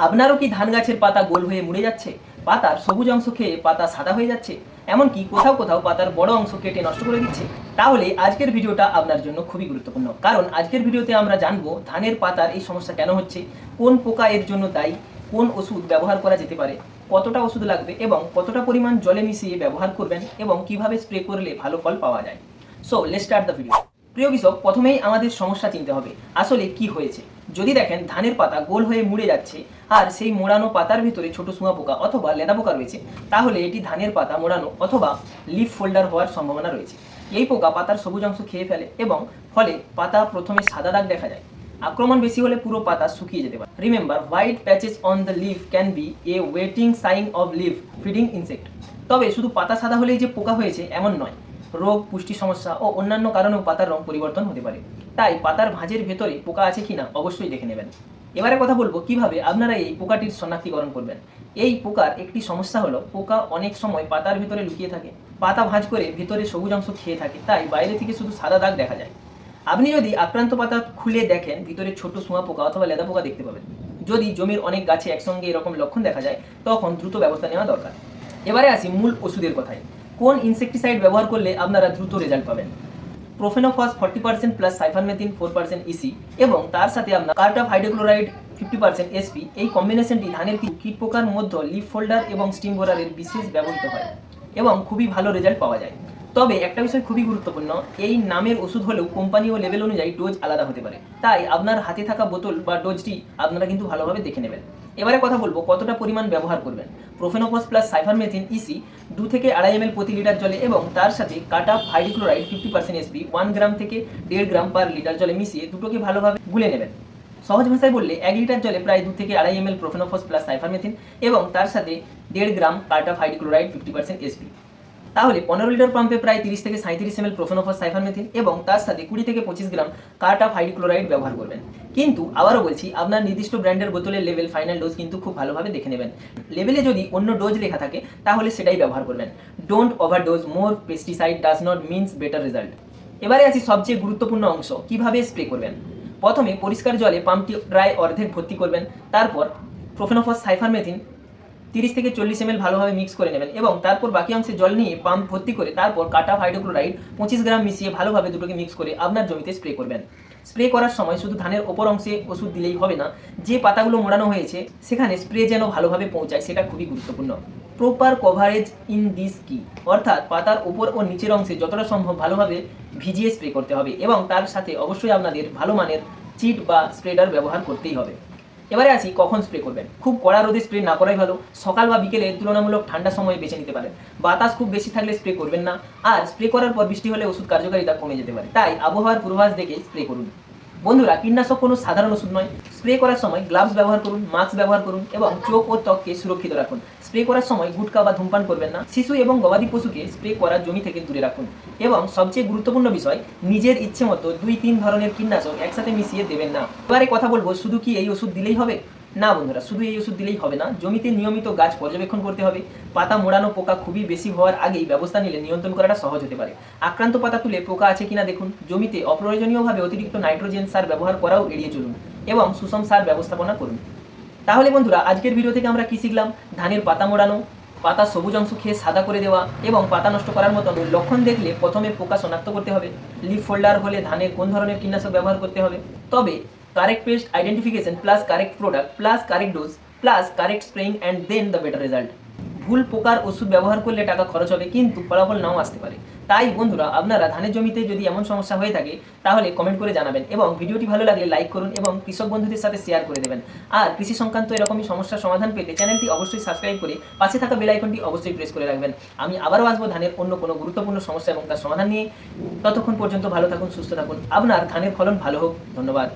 আপনারও কি ধান গাছের পাতা গোল হয়ে মুড়ে যাচ্ছে, পাতার সবুজ অংশ খেয়ে পাতা সাদা হয়ে যাচ্ছে, এমনকি কোথাও কোথাও পাতার বড় অংশ কেটে নষ্ট করে দিচ্ছে? তাহলে আজকের ভিডিওটা আপনার জন্য খুবই গুরুত্বপূর্ণ, কারণ আজকের ভিডিওতে আমরা জানবো ধানের পাতার এই সমস্যা কেন হচ্ছে, কোন পোকা এর জন্য দায়ী, কোন ওষুধ ব্যবহার করা যেতে পারে, কতটা ওষুধ লাগবে এবং কতটা পরিমাণ জলে মিশিয়ে ব্যবহার করবেন এবং কিভাবে স্প্রে করলে ভালো ফল পাওয়া যায়। So let's start the video. প্রিয় কৃষক, প্রথমেই আমাদের সমস্যা চিনতে হবে আসলে কি হয়েছে। যদি দেখেন ধানের পাতা গোল হয়ে মুড়ে যাচ্ছে আর সেই মোড়ানো পাতার ভিতরে ছোট শুঁয়া পোকা অথবা লেদা পোকা রয়েছে, তাহলে এটি ধানের পাতা মোড়ানো অথবা লিফ ফোল্ডার হওয়ার সম্ভাবনা রয়েছে। এই পোকা পাতার সবুজ অংশ খেয়ে ফেলে এবং ফলে পাতা প্রথমে সাদা দাগ দেখা যায়। আক্রমণ বেশি হলে পুরো পাতা শুকিয়ে যেতে পারে। Remember, white patches on the leaf can be a waiting sign of leaf feeding insect. তবে শুধু পাতা সাদা হলেই যে পোকা হয়েছে এমন নয়, রোগ, পুষ্টি সমস্যা ও অন্যান্য কারণেও পাতার রং পরিবর্তন হতে পারে। তাই পাতার ভাঁজের ভেতরে পোকা আছে কিনা অবশ্যই দেখে নেবেন। এবারে কথা বলবো কিভাবে আপনারা এই পোকাটির শনাক্তিকরণ করবেন। এই পোকার একটি সমস্যা হলো পোকা অনেক সময় পাতার ভিতরে লুকিয়ে থাকে, পাতা ভাঁজ করে ভিতরে সবুজ অংশ খেয়ে থাকে, তাই বাইরে থেকে শুধু সাদা দাগ দেখা যায়। আপনি যদি আক্রান্ত পাতা খুলে দেখেন, ভিতরে ছোট শুঁয়া পোকা অথবা লেদা পোকা দেখতে পাবেন। যদি জমির অনেক গাছে একসঙ্গে এরকম লক্ষণ দেখা যায়, তখন দ্রুত ব্যবস্থা নেওয়া দরকার। এবারে আসি মূল ওষুধের কথায়। কোন ইনসেকটিসাইড ব্যবহার করলে আপনারা দ্রুত রেজাল্ট পাবেন? প্রোফেনোফস 40% প্লাস সাইফারমেথিন 4% ইসি এবং তার সাথে আপনার কার্টাফ হাইড্রোক্লোরাইড 50% এসপি, এই কম্বিনেশনটি ধানের কীট পোকার মধ্যে লিফ ফোল্ডার এবং স্টিম বোরারের বিশেষ ব্যবহৃত হয় এবং খুবই ভালো রেজাল্ট পাওয়া যায়। তবে একটা বিষয় খুবই গুরুত্বপূর্ণ, এই নামের ওষুধ হলেও কোম্পানি ও লেভেল অনুযায়ী ডোজ আলাদা হতে পারে, তাই আপনার হাতে থাকা বোতল বা ডোজটি আপনারা কিন্তু ভালোভাবে দেখে নেবেন। এবারে কথা বলবো কতটা পরিমাণ ব্যবহার করবেন। প্রোফেনোফস প্লাস সাইফারমেথিন ইসি 2 থেকে 2.5 ml প্রতি লিটার জলে এবং তার সাথে কার্টাফ হাইড্রোক্লোরাইড 50% এসপি 1 গ্রাম থেকে 1.5 গ্রাম পার লিটার জলে মিশিয়ে দুটোকে ভালোভাবে গুলে নেবেন। সহজ ভাষায় বললে 1 লিটার জলে প্রায় 2 থেকে 2.5 ml প্রোফেনোফস প্লাস সাইফারমেথিন এবং তার সাথে 1.5 গ্রাম কার্টাফ হাইড্রোক্লোরাইড 50% এসপি। তাহলে 15 লিটার পাম্পে প্রায় 30 থেকে 37 ml প্রোফেনোফস সাইফারমেথিন এবং তার সাথে 20 থেকে 25 গ্রাম কার্টাফ হাইড্রোক্লোরাইড ব্যবহার করবেন। কিন্তু আবারও বলছি, আপনার নির্দিষ্ট ব্র্যান্ডের বোতলের লেভেল ফাইনাল ডোজ কিন্তু খুব ভালোভাবে দেখে নেবেন। লেভেলে যদি অন্য ডোজ লেখা থাকে তাহলে সেটাই ব্যবহার করবেন। Don't overdose more pesticide does not means better result. এবারে আসি সবচেয়ে গুরুত্বপূর্ণ অংশ, কিভাবে স্প্রে করবেন। প্রথমে পরিষ্কার জলে পাম্পটি প্রায় অর্ধেক ভর্তি করবেন, তারপর প্রোফেনোফস সাইফারমেথিন 30 থেকে 40 ml ভালোভাবে মিক্স করে নেবেন এবং তারপর বাকি অংশে জল নিয়ে পাম্প ভর্তি করে তারপর কার্টাফ হাইড্রোক্লোরাইড 25 গ্রাম মিশিয়ে ভালোভাবে দুটোকে মিক্স করে আপনার জমিতে স্প্রে করবেন। স্প্রে করার সময় শুধু ধানের ওপর অংশে ওষুধ দিলেই হবে না, যে পাতাগুলো মোড়ানো হয়েছে সেখানে স্প্রে যেন ভালোভাবে পৌঁছায় সেটা খুবই গুরুত্বপূর্ণ। প্রপার কভারেজ ইন দিস কি, অর্থাৎ পাতার ওপর ও নিচের অংশে যতটা সম্ভব ভালোভাবে ভিজিয়ে স্প্রে করতে হবে এবং তার সাথে অবশ্যই আপনাদের ভালো মানের চিট বা স্প্রেডার ব্যবহার করতেই হবে। এবারে আসি কখন স্প্রে করবেন। খুব কড়া রোদে স্প্রে না করাই ভালো, সকাল বা বিকেলে তুলনামূলক ঠান্ডা সময়ে বেছে নিতে পারেন। বাতাস খুব বেশি থাকলে স্প্রে করবেন না, আর স্প্রে করার পর বৃষ্টি হলে ওষুধ কার্যকারিতা কমে যেতে পারে, তাই আবহাওয়ার পূর্বাভাস দেখে স্প্রে করুন। বন্ধুরা, কীটনাশক কোনো সাধারণ ওষুধ নয়। স্প্রে করার সময় গ্লাভস ব্যবহার করুন, মাস্ক ব্যবহার করুন এবং চোখ ও ত্বককে সুরক্ষিত রাখুন। স্প্রে করার সময় গুটকা বা ধূমপান করবেন না। শিশু এবং গবাদি পশুকে স্প্রে করার জমি থেকে দূরে রাখুন এবং সবচেয়ে গুরুত্বপূর্ণ বিষয়, নিজের ইচ্ছে মতো 2-3 ধরনের কীটনাশক একসাথে মিশিয়ে দেবেন না। এবারে কথা বলবো শুধু কি এই ওষুধ দিলেই হবে? না বন্ধুরা, শুধু এই ওষুধ দিলেই হবে না, জমিতে নিয়মিত গাছ পর্যবেক্ষণ করতে হবে। পাতা মোড়ানো পোকা খুবই বেশি হওয়ার আগেই ব্যবস্থা নিলে নিয়ন্ত্রণ করাটা সহজ হতে পারে। আক্রান্ত পাতা তুলে পোকা আছে কিনা দেখুন। জমিতে অপ্রয়োজনীয়ভাবে অতিরিক্ত নাইট্রোজেন সার ব্যবহার করাও এড়িয়ে চলুন এবং সুষম সার ব্যবস্থাপনা করুন। তাহলে বন্ধুরা, আজকের ভিডিও থেকে আমরা কি শিখলাম? ধানের পাতা মোড়ানো, পাতা সবুজ অংশ খেয়ে সাদা করে দেওয়া এবং পাতা নষ্ট করার মতো লক্ষণ দেখলে প্রথমে পোকা শনাক্ত করতে হবে। লিফ ফোল্ডার হলে ধানের কোন ধরনের কীটনাশক ব্যবহার করতে হবে। তবে correct pest identification plus correct product plus correct dose plus correct spraying and then the better result. ভুল পোকার ওষুধ ব্যবহার করলে টাকা খরচ হবে কিন্তু ফলাফল নাও আসতে পারে। তাই বন্ধুরা, আপনারা ধানের জমিতে যদি এমন সমস্যা হয়ে থাকে তাহলে কমেন্ট করে জানাবেন এবং ভিডিওটি ভালো লাগলে লাইক করুন এবং কৃষক বন্ধুদের সাথে শেয়ার করে দেবেন। আর কৃষি সংক্রান্ত এরকমই সমস্যার সমাধান পেতে চ্যানেলটি অবশ্যই সাবস্ক্রাইব করে পাশে থাকা বেল আইকনটি অবশ্যই প্রেস করে রাখবেন। আমি আবারও আসবো ধানের অন্য কোনো গুরুত্বপূর্ণ সমস্যা এবং তার সমাধান নিয়ে। ততক্ষণ পর্যন্ত ভালো থাকুন, সুস্থ থাকুন, আপনার ধানের ফলন ভালো হোক। ধন্যবাদ।